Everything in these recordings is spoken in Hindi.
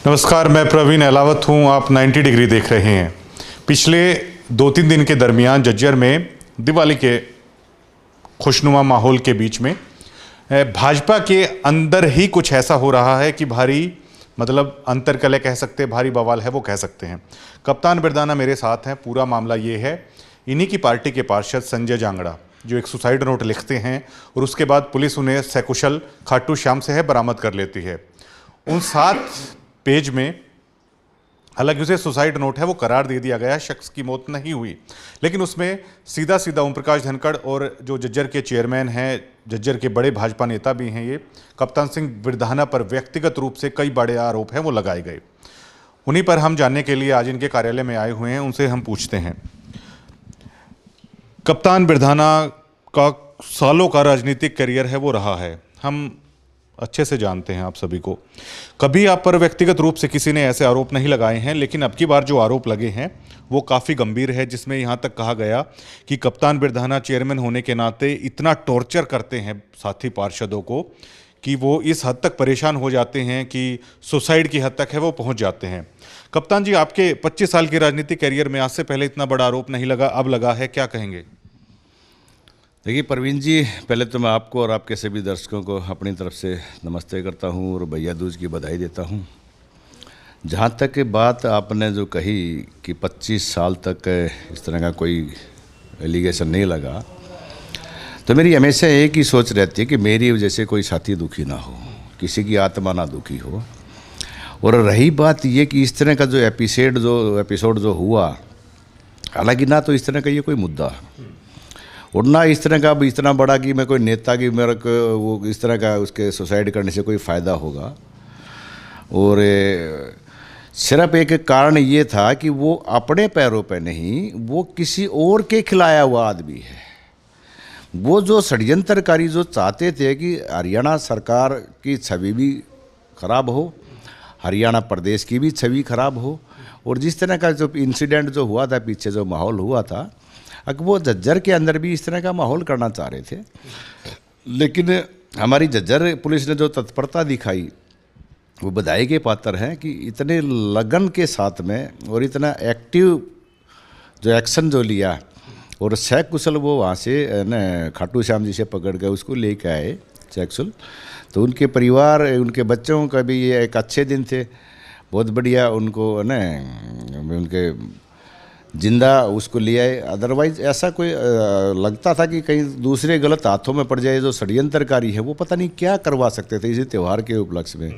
नमस्कार, मैं प्रवीण अहलावत हूं। आप 90 डिग्री देख रहे हैं। पिछले 2-3 दिन के दरमियान झज्जर में दिवाली के खुशनुमा माहौल के बीच में भाजपा के अंदर ही कुछ ऐसा हो रहा है कि भारी अंतरकलह कह सकते हैं, भारी बवाल है वो कह सकते हैं। कप्तान बिरदाना मेरे साथ हैं। पूरा मामला ये है, इन्हीं की पार्टी के पार्षद संजय जांगड़ा जो एक सुसाइड नोट लिखते हैं और उसके बाद पुलिस उन्हें सकुशल खाटू श्याम से बरामद कर लेती है। उन 7 पेज में हालांकि उसे सुसाइड नोट है वो करार दे दिया गया, शख्स की मौत नहीं हुई, लेकिन उसमें सीधा सीधा ओम प्रकाश धनखड़ और जो झज्जर के चेयरमैन हैं, झज्जर के बड़े भाजपा नेता भी हैं, ये कप्तान सिंह बिरदाना पर व्यक्तिगत रूप से कई बड़े आरोप हैं वो लगाए गए। उन्हीं पर हम जानने के लिए आज इनके कार्यालय में आए हुए हैं। उनसे हम पूछते हैं, कप्तान बिरदाना का सालों का राजनीतिक करियर है वो रहा है, हम अच्छे से जानते हैं आप सभी को। कभी आप पर व्यक्तिगत रूप से किसी ने ऐसे आरोप नहीं लगाए हैं, लेकिन अब की बार जो आरोप लगे हैं वो काफ़ी गंभीर है, जिसमें यहाँ तक कहा गया कि कप्तान बिरदाना चेयरमैन होने के नाते इतना टॉर्चर करते हैं साथी पार्षदों को कि वो इस हद तक परेशान हो जाते हैं कि सुसाइड की हद तक है वो पहुँच जाते हैं। कप्तान जी, आपके 25 साल के राजनीतिक करियर में आज से पहले इतना बड़ा आरोप नहीं लगा, अब लगा है, क्या कहेंगे? देखिए प्रवीण जी, पहले तो मैं आपको और आपके सभी दर्शकों को अपनी तरफ से नमस्ते करता हूं और भैया दूज की बधाई देता हूं। जहां तक बात आपने जो कही कि 25 साल तक इस तरह का कोई एलिगेशन नहीं लगा, तो मेरी हमेशा एक ही सोच रहती है कि मेरी वजह से कोई साथी दुखी ना हो, किसी की आत्मा ना दुखी हो। और रही बात ये कि इस तरह का जो एपिसोड जो हुआ, हालांकि ना तो इस तरह का ये कोई मुद्दा और ना इस तरह का अब इतना बड़ा कि मैं कोई नेता की मेरे को वो इस तरह का उसके सुसाइड करने से कोई फ़ायदा होगा। और सिर्फ एक कारण ये था कि वो अपने पैरों पे नहीं, वो किसी और के खिलाया हुआ आदमी है। वो जो षड्यंत्रकारी जो चाहते थे कि हरियाणा सरकार की छवि भी खराब हो, हरियाणा प्रदेश की भी छवि खराब हो, और जिस तरह का जो इंसिडेंट जो हुआ था, पीछे जो माहौल हुआ था, अगर वो झज्जर के अंदर भी इस तरह का माहौल करना चाह रहे थे। लेकिन हमारी झज्जर पुलिस ने जो तत्परता दिखाई वो बधाई के पात्र हैं कि इतने लगन के साथ में और इतना एक्टिव जो एक्शन जो लिया, और सकुशल वो वहाँ से न खाटू श्याम जी से पकड़ के उसको लेके आए सकुशल। तो उनके परिवार, उनके बच्चों का भी ये एक अच्छे दिन थे, बहुत बढ़िया उनको न उनके जिंदा उसको ले आए। अदरवाइज ऐसा कोई लगता था कि कहीं दूसरे गलत हाथों में पड़ जाए, जो षड्यंत्रकारी है वो पता नहीं क्या करवा सकते थे इसी त्यौहार के उपलक्ष्य में।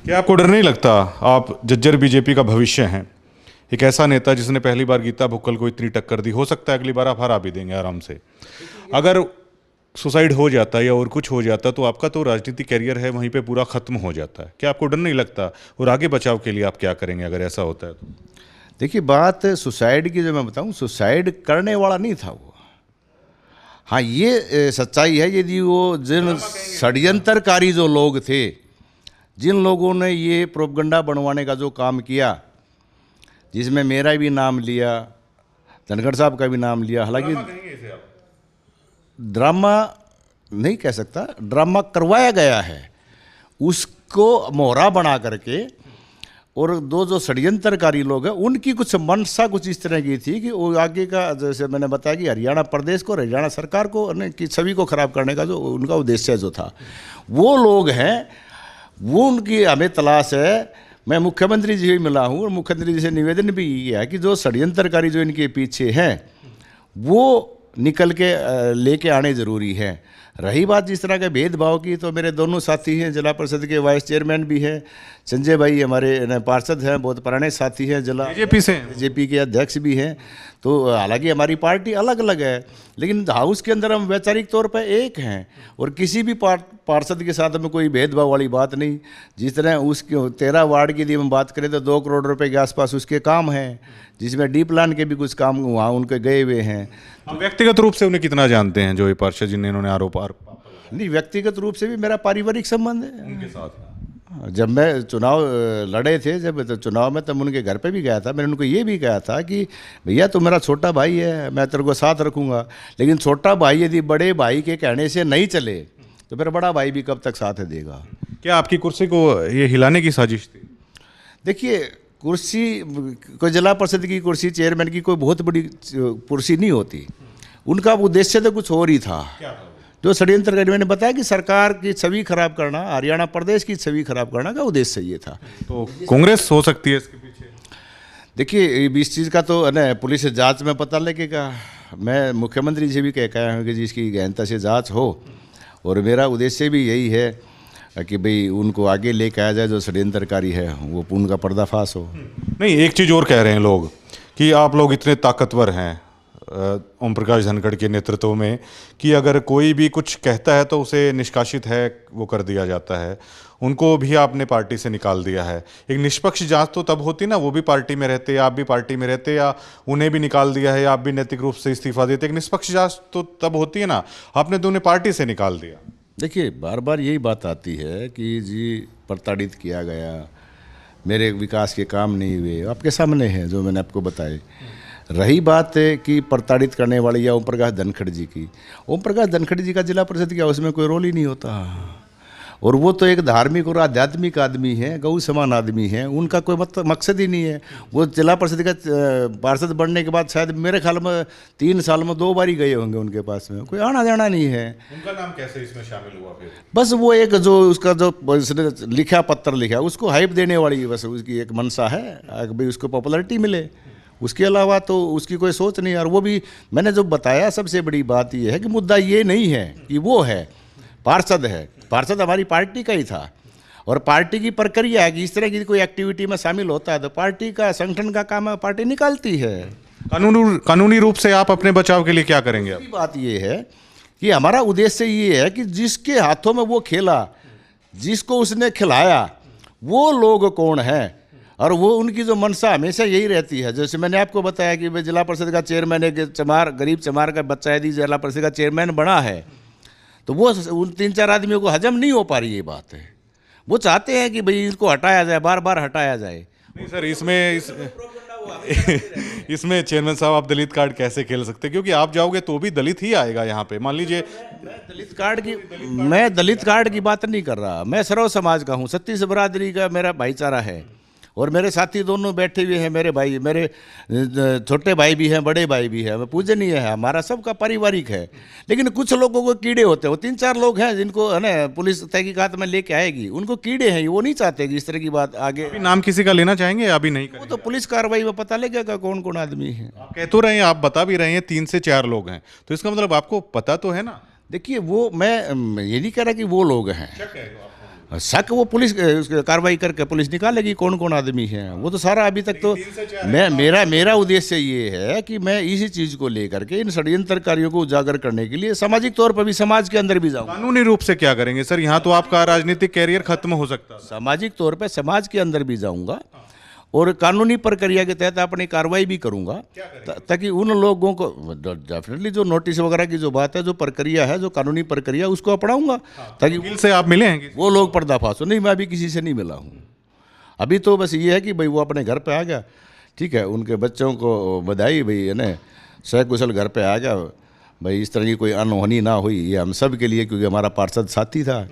क्या आपको डर नहीं लगता? आप झज्जर बीजेपी का भविष्य हैं, एक ऐसा नेता जिसने पहली बार गीता भुक्कल को इतनी टक्कर दी, हो सकता है अगली बार आप हरा भी देंगे आराम से। अगर सुसाइड हो जाता या और कुछ हो जाता तो आपका तो राजनीतिक कैरियर है वहीं पे पूरा खत्म हो जाता है। क्या आपको डर नहीं लगता? और आगे बचाव के लिए आप क्या करेंगे अगर ऐसा होता है तो? देखिए, बात सुसाइड की जो मैं बताऊं, सुसाइड करने वाला नहीं था वो। हाँ, ये सच्चाई है, यदि वो जिन षड्यंत्रकारी जो लोग थे, जिन लोगों ने ये प्रोपगंडा बनवाने का जो काम किया, जिसमें मेरा भी नाम लिया, धनखड़ साहब का भी नाम लिया, हालांकि ड्रामा नहीं कह सकता, ड्रामा करवाया गया है, उसको मोहरा बना करके। और दो जो षड्यंत्रकारी लोग हैं उनकी कुछ मंशा कुछ इस तरह की थी कि वो आगे का, जैसे मैंने बताया कि हरियाणा प्रदेश को, हरियाणा सरकार को की छवि को खराब करने का जो उनका उद्देश्य जो था, वो लोग हैं, वो उनकी हमें तलाश है। मैं मुख्यमंत्री जी भी मिला हूँ और मुख्यमंत्री जी से निवेदन भी किया है कि जो षड्यंत्रकारी जो इनके पीछे हैं वो निकल के लेके आने ज़रूरी है। रही बात जिस तरह के भेदभाव की, तो मेरे दोनों साथी हैं, जिला परिषद के वाइस चेयरमैन भी हैं, संजय भाई हमारे पार्षद हैं, बहुत पुराने साथी हैं, जिला बीजेपी के अध्यक्ष भी हैं। तो हालांकि हमारी पार्टी अलग अलग है, लेकिन हाउस के अंदर हम वैचारिक तौर पर एक हैं और किसी भी पार्षद के साथ में कोई भेदभाव वाली बात नहीं। जिस तरह उसके 13 वार्ड की यदि हम बात करें तो 2 करोड़ रुपए के आसपास उसके काम हैं, जिसमें डी प्लान के भी कुछ काम वहाँ उनके गए हुए हैं। तो व्यक्तिगत रूप से उन्हें कितना जानते हैं जो ये पार्षद जिन्हें इन्होंने आरोप? नहीं, व्यक्तिगत रूप से भी मेरा पारिवारिक संबंध है उनके साथ। जब मैं चुनाव लड़े थे, जब तो चुनाव में तब उनके घर पे भी गया था। मैंने उनको ये भी कहा था कि भैया तू मेरा छोटा भाई है, मैं तेरे को साथ रखूँगा, लेकिन छोटा भाई यदि बड़े भाई के कहने से नहीं चले तो फिर बड़ा भाई भी कब तक साथ देगा। क्या आपकी कुर्सी को ये हिलाने की साजिश थी? देखिए, कुर्सी कोई जिला परिषद की कुर्सी, चेयरमैन की कोई बहुत बड़ी कुर्सी नहीं होती। उनका उद्देश्य तो कुछ और ही था। जो षड्यंत्र कर, मैंने बताया कि सरकार की छवि खराब करना, हरियाणा प्रदेश की छवि खराब करना का उद्देश्य ये था। तो कांग्रेस हो सकती है इसके पीछे? देखिए, इस चीज़ का तो है ना पुलिस जांच में पता लगेगा। मैं मुख्यमंत्री से भी कह आया हूँ कि जिसकी गहनता से जांच हो, और मेरा उद्देश्य भी यही है कि भाई उनको आगे लेके आया जाए, जो षड्यंत्रकारी है वो उनका पर्दाफाश हो। नहीं, एक चीज़ और कह रहे हैं लोग कि आप लोग इतने ताकतवर हैं ओम प्रकाश धनखड़ के नेतृत्व में कि अगर कोई भी कुछ कहता है तो उसे निष्कासित है वो कर दिया जाता है। उनको भी आपने पार्टी से निकाल दिया है। एक निष्पक्ष जांच तो तब होती ना, वो भी पार्टी में रहते, आप भी पार्टी में रहते, या उन्हें भी निकाल दिया है, आप भी नैतिक रूप से इस्तीफा देते। एक निष्पक्ष जांच तो तब होती है ना, आपने तो उन्हें पार्टी से निकाल दिया। देखिए, बार बार यही बात आती है कि जी प्रताड़ित किया गया, मेरे विकास के काम नहीं हुए। आपके सामने है जो मैंने आपको बताए। रही बात है कि प्रताड़ित करने वाली या ओम प्रकाश धनखड़ जी की, ओम प्रकाश धनखड़ जी का जिला परिषद क्या, उसमें कोई रोल ही नहीं होता। और वो तो एक धार्मिक और आध्यात्मिक आदमी है, गौ समान आदमी है। उनका कोई मकसद ही नहीं है। वो जिला परिषद का पार्षद बनने के बाद शायद मेरे ख्याल में 3 साल में 2 बार ही गए होंगे उनके पास में, कोई आना जाना नहीं है। उनका नाम कैसे इसमें शामिल हुआ फिर? बस वो एक जो उसका जो उसने लिखा, पत्र लिखा, उसको हाइप देने वाली बस उसकी एक मंशा है कि भाई उसको पॉपुलैरिटी मिले। उसके अलावा तो उसकी कोई सोच नहीं। और वो भी मैंने जो बताया, सबसे बड़ी बात ये है कि मुद्दा ये नहीं है कि वो है पार्षद है। पार्षद हमारी पार्टी का ही था, और पार्टी की प्रक्रिया है कि इस तरह की कोई एक्टिविटी में शामिल होता है तो पार्टी का, संगठन का काम है, पार्टी निकालती है। कानूनी रूप से आप अपने बचाव के लिए क्या करेंगे? अब बात ये है कि हमारा उद्देश्य ये है कि जिसके हाथों में वो खेला, जिसको उसने खिलाया, वो लोग कौन है, और वो उनकी जो मंशा हमेशा यही रहती है। जैसे मैंने आपको बताया कि भाई जिला परिषद का चेयरमैन एक चमार, गरीब चमार का बच्चा यदि जिला परिषद का चेयरमैन बना है तो वो उन 3-4 आदमियों को हजम नहीं हो पा रही। ये बात है, वो चाहते हैं कि भाई इसको हटाया जाए, बार बार हटाया जाए। नहीं सर, इसमें चेयरमैन साहब आप दलित कार्ड कैसे खेल सकते हैं? क्योंकि आप जाओगे तो भी दलित ही आएगा यहाँ पे। मान लीजिए, मैं दलित कार्ड की बात नहीं कर रहा, मैं सर्व समाज का हूँ, 36 बिरादरी का मेरा भाईचारा है, और मेरे साथी दोनों बैठे हुए हैं, मेरे भाई, मेरे छोटे भाई भी हैं, बड़े भाई भी हैं, पूजनीय है, हमारा सबका पारिवारिक है। लेकिन कुछ लोगों को कीड़े होते हैं। वो 3-4 लोग हैं जिनको है ना पुलिस तहकीकात में लेके आएगी, उनको कीड़े हैं, वो नहीं चाहते कि इस तरह की बात आगे। नाम किसी का लेना चाहेंगे? अभी नहीं वो तो पुलिस कार्रवाई में पता लगेगा कौन कौन आदमी है। आप कह तो रहे हैं, आप बता भी रहे हैं 3 से 4 लोग हैं, तो इसका मतलब आपको पता तो है ना? देखिए, वो मैं ये नहीं कह रहा कि वो लोग हैं, शक वो पुलिस कार्रवाई करके पुलिस निकालेगी कौन कौन आदमी है। वो तो सारा अभी तक तो मेरा उद्देश्य ये है कि मैं इसी चीज़ को लेकर के इन षड्यंत्रकारियों को उजागर करने के लिए सामाजिक तौर पर भी, समाज के अंदर भी जाऊँ। कानूनी रूप से क्या करेंगे सर? यहाँ तो आपका राजनीतिक कैरियर खत्म हो सकता है। सामाजिक तौर पर समाज के अंदर भी जाऊँगा और कानूनी प्रक्रिया के तहत अपनी कार्रवाई भी करूंगा, ताकि उन लोगों को डेफिनेटली जो नोटिस वगैरह की जो बात है, जो प्रक्रिया है, जो कानूनी प्रक्रिया, उसको अपनाऊंगा, ताकि वकील से आप मिले हैं? वो लोग पर्दाफाश हो। नहीं, मैं अभी किसी से नहीं मिला हूँ। अभी तो बस ये है कि भाई वो अपने घर पे आ गया, ठीक है, उनके बच्चों को बधाई, भाई है ना, सकुशल घर पे आ गया, भाई इस तरह की कोई अनहोनी ना हुई, ये हम सब के लिए, क्योंकि हमारा पार्षद साथी था,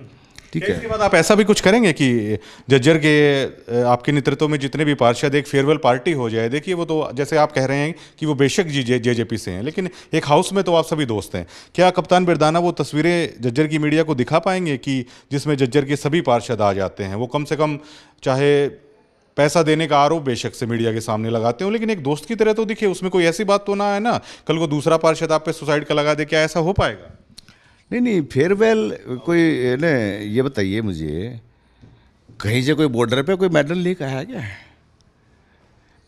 ठीक है। इसके बाद आप ऐसा भी कुछ करेंगे कि जज्जर के आपके नेतृत्व में जितने भी पार्षद एक फेयरवेल पार्टी हो जाए? देखिए, वो तो जैसे आप कह रहे हैं कि वो बेशक जेजेपी से हैं, लेकिन एक हाउस में तो आप सभी दोस्त हैं। क्या कप्तान बिरदाना वो तस्वीरें जज्जर की मीडिया को दिखा पाएंगे कि जिसमें जज्जर के सभी पार्षद आ जाते हैं? वो कम से कम, चाहे पैसा देने का आरोप बेशक से मीडिया के सामने लगाते हो, लेकिन एक दोस्त की तरह तो दिखे, उसमें कोई ऐसी बात तो ना है ना कल को दूसरा पार्षद आप पे सुसाइड का लगा दे? क्या ऐसा हो पाएगा? नहीं, फेयरवेल कोई ना, ये बताइए मुझे, कहीं से कोई बॉर्डर पे कोई मेडल लेकर आया क्या?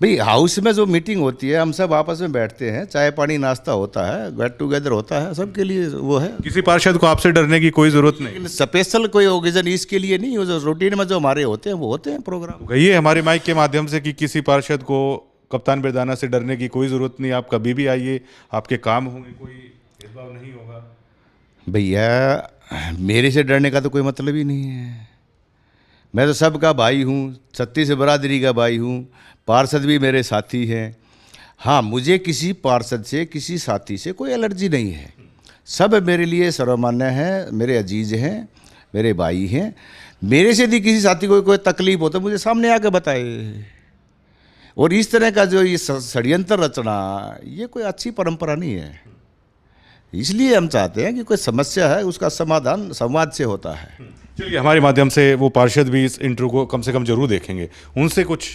भाई हाउस में जो मीटिंग होती है, हम सब आपस में बैठते हैं, चाय पानी नाश्ता होता है, गेट टुगेदर होता है, सबके लिए वो है। किसी पार्षद को आपसे डरने की कोई जरूरत नहीं? स्पेशल कोई ओकेजन इसके लिए नहीं, वो जो रूटीन में जो हमारे होते हैं वो होते हैं प्रोग्राम। कहिए हमारे माइक के माध्यम से कि किसी पार्षद को कप्तान बिरदाना से डरने की कोई जरूरत नहीं। आप कभी भी आइए, आपके काम होंगे, कोई भेदभाव नहीं होगा। भैया, मेरे से डरने का तो कोई मतलब ही नहीं है। मैं तो सबका भाई हूँ, 36 बिरादरी का भाई हूँ, पार्षद भी मेरे साथी हैं। हाँ, मुझे किसी पार्षद से, किसी साथी से कोई एलर्जी नहीं है। सब मेरे लिए सर्वमान्य हैं, मेरे अजीज हैं, मेरे भाई हैं। मेरे से यदि किसी साथी को कोई तकलीफ हो तो मुझे सामने आके बताए। और इस तरह का जो ये षड्यंत्र रचना, ये कोई अच्छी परंपरा नहीं है। इसलिए हम चाहते हैं कि कोई समस्या है उसका समाधान संवाद से होता है। चलिए, हमारे माध्यम से वो पार्षद भी इस इंटरव्यू को कम से कम जरूर देखेंगे, उनसे कुछ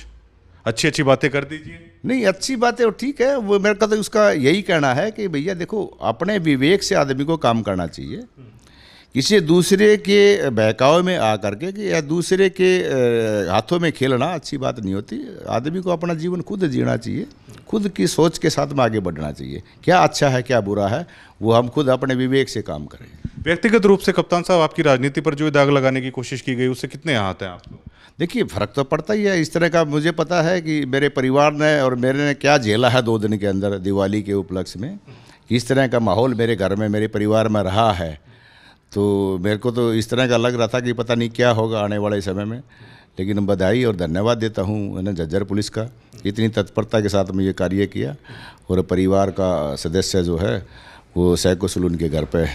अच्छी अच्छी बातें कर दीजिए। नहीं, अच्छी बात है, ठीक है। वो मेरे का तो उसका यही कहना है कि भैया देखो, अपने विवेक से आदमी को काम करना चाहिए। किसी दूसरे के बहकावे में आ करके कि या दूसरे के हाथों में खेलना अच्छी बात नहीं होती। आदमी को अपना जीवन खुद जीना चाहिए, खुद की सोच के साथ में आगे बढ़ना चाहिए। क्या अच्छा है क्या बुरा है वो हम खुद अपने विवेक से काम करें। व्यक्तिगत रूप से कप्तान साहब, आपकी राजनीति पर जो दाग लगाने की कोशिश की गई उससे कितने आहत हैं आप लोग? देखिए, फ़र्क तो पड़ता ही है। इस तरह का मुझे पता है कि मेरे परिवार ने और मेरे ने क्या झेला है 2 दिन के अंदर दिवाली के उपलक्ष्य में। किस तरह का माहौल मेरे घर में, मेरे परिवार में रहा है। तो मेरे को तो इस तरह का लग रहा था कि पता नहीं क्या होगा आने वाले समय में। लेकिन बधाई और धन्यवाद देता हूँ ना झज्जर पुलिस का, इतनी तत्परता के साथ में ये कार्य किया। और परिवार का सदस्य जो है वो सकुशल उनके घर पे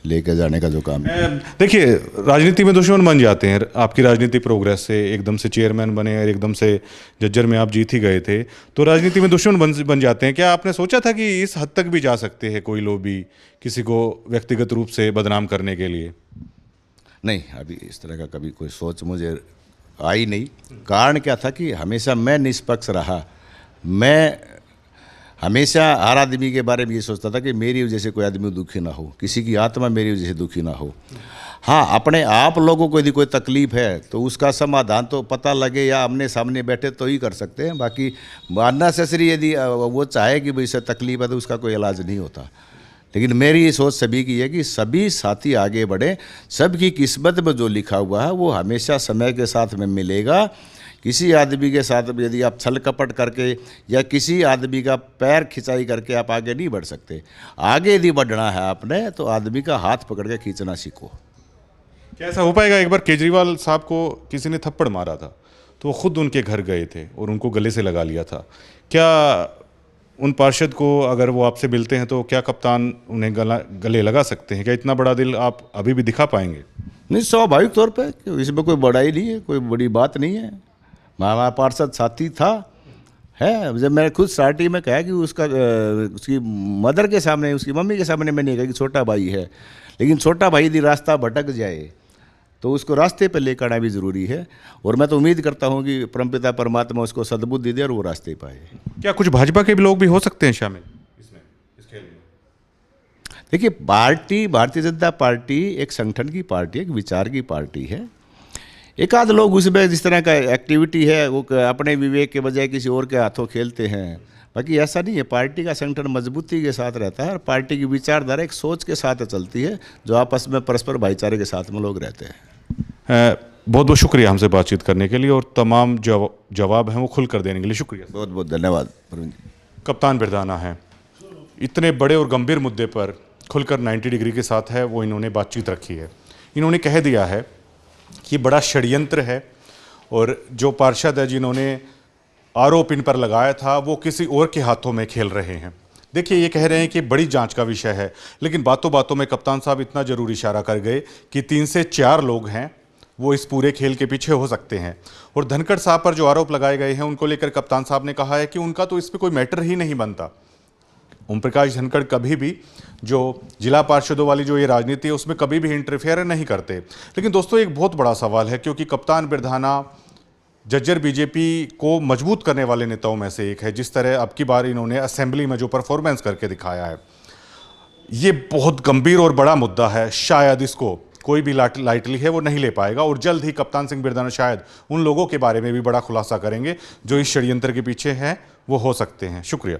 लेके जाने का जो काम है। देखिए, राजनीति में दुश्मन बन जाते हैं। आपकी राजनीति प्रोग्रेस से एकदम से चेयरमैन बने और एकदम से जज्जर में आप जीत ही गए थे, तो राजनीति में दुश्मन बन जाते हैं। क्या आपने सोचा था कि इस हद तक भी जा सकते हैं कोई लोग भी किसी को व्यक्तिगत रूप से बदनाम करने के लिए? नहीं, अभी इस तरह का कभी कोई सोच मुझे आई नहीं। कारण क्या था कि हमेशा मैं निष्पक्ष रहा। मैं हमेशा हर आदमी के बारे में ये सोचता था कि मेरी वजह से कोई आदमी दुखी ना हो, किसी की आत्मा मेरी वजह से दुखी ना हो। हाँ, अपने आप लोगों को यदि कोई तकलीफ है तो उसका समाधान तो पता लगे या आमने सामने बैठे तो ही कर सकते हैं। बाकी अननेसेसरी यदि वो चाहे कि भाई इससे तकलीफ है तो उसका कोई इलाज नहीं होता। लेकिन मेरी ये सोच सभी की है कि सभी साथी आगे बढ़े। सबकी किस्मत में जो लिखा हुआ है वो हमेशा समय के साथ में मिलेगा। किसी आदमी के साथ यदि आप छल कपट करके या किसी आदमी का पैर खिंचाई करके आप आगे नहीं बढ़ सकते। आगे यदि बढ़ना है आपने तो आदमी का हाथ पकड़ के खींचना सीखो। क्या ऐसा हो पाएगा? एक बार केजरीवाल साहब को किसी ने थप्पड़ मारा था तो वो खुद उनके घर गए थे और उनको गले से लगा लिया था। क्या उन पार्षद को अगर वो आपसे मिलते हैं तो क्या कप्तान उन्हें गले लगा सकते हैं? क्या इतना बड़ा दिल आप अभी भी दिखा पाएंगे? नहीं, स्वाभाविक तौर पे इसमें कोई बड़ाई नहीं है, कोई बड़ी बात नहीं है। हमारा पार्षद साथी था है। जब मैंने खुद स्टार्टिंग में कहा कि उसकी मदर के सामने, उसकी मम्मी के सामने मैंने कहा कि छोटा भाई है, लेकिन छोटा भाई यदि रास्ता भटक जाए तो उसको रास्ते पर लेकर आना भी ज़रूरी है। और मैं तो उम्मीद करता हूँ कि परमपिता परमात्मा उसको सद्बुद्धि दे और वो रास्ते पाए। क्या कुछ भाजपा के भी लोग भी हो सकते हैं शामिल इसमें, इस खेल में? देखिए, पार्टी, भारतीय जनता पार्टी एक संगठन की पार्टी है, एक विचार की पार्टी है। एक आध लोग उसमें जिस तरह का एक्टिविटी है वो अपने विवेक के बजाय किसी और के हाथों खेलते हैं। बाकी ऐसा नहीं है। पार्टी का संगठन मजबूती के साथ रहता है और पार्टी की विचारधारा एक सोच के साथ चलती है जो आपस में परस्पर भाईचारे के साथ में लोग रहते हैं। बहुत बहुत शुक्रिया हमसे बातचीत करने के लिए और तमाम जवाब हैं वो खुल कर देने के लिए शुक्रिया। बहुत बहुत धन्यवाद प्रवीण जी। कप्तान बिरदाना है, इतने बड़े और गंभीर मुद्दे पर खुलकर 90 डिग्री के साथ है वो इन्होंने बातचीत रखी है। इन्होंने कह दिया है कि बड़ा षड्यंत्र है और जो पार्षद है जिन्होंने आरोप इन पर लगाया था वो किसी और के हाथों में खेल रहे हैं। देखिए, ये कह रहे हैं कि बड़ी जांच का विषय है, लेकिन बातों बातों में कप्तान साहब इतना जरूर इशारा कर गए कि 3 से 4 लोग हैं वो इस पूरे खेल के पीछे हो सकते हैं। और धनखड़ साहब पर जो आरोप लगाए गए हैं उनको लेकर कप्तान साहब ने कहा है कि उनका तो इस पर कोई मैटर ही नहीं बनता। ओम प्रकाश धनखड़ कभी भी जो जिला पार्षदों वाली जो ये राजनीति है उसमें कभी भी इंटरफेयर नहीं करते। लेकिन दोस्तों, एक बहुत बड़ा सवाल है क्योंकि कप्तान बिरधाना जज्जर बीजेपी को मजबूत करने वाले नेताओं में से एक है। जिस तरह अब की बार इन्होंने असेंबली में जो परफॉर्मेंस करके दिखाया है, ये बहुत गंभीर और बड़ा मुद्दा है। शायद इसको कोई भी लाइटली है वो नहीं ले पाएगा और जल्द ही कप्तान सिंह बिरदाना शायद उन लोगों के बारे में भी बड़ा खुलासा करेंगे जो इस षड्यंत्र के पीछे हैं वो हो सकते हैं। शुक्रिया।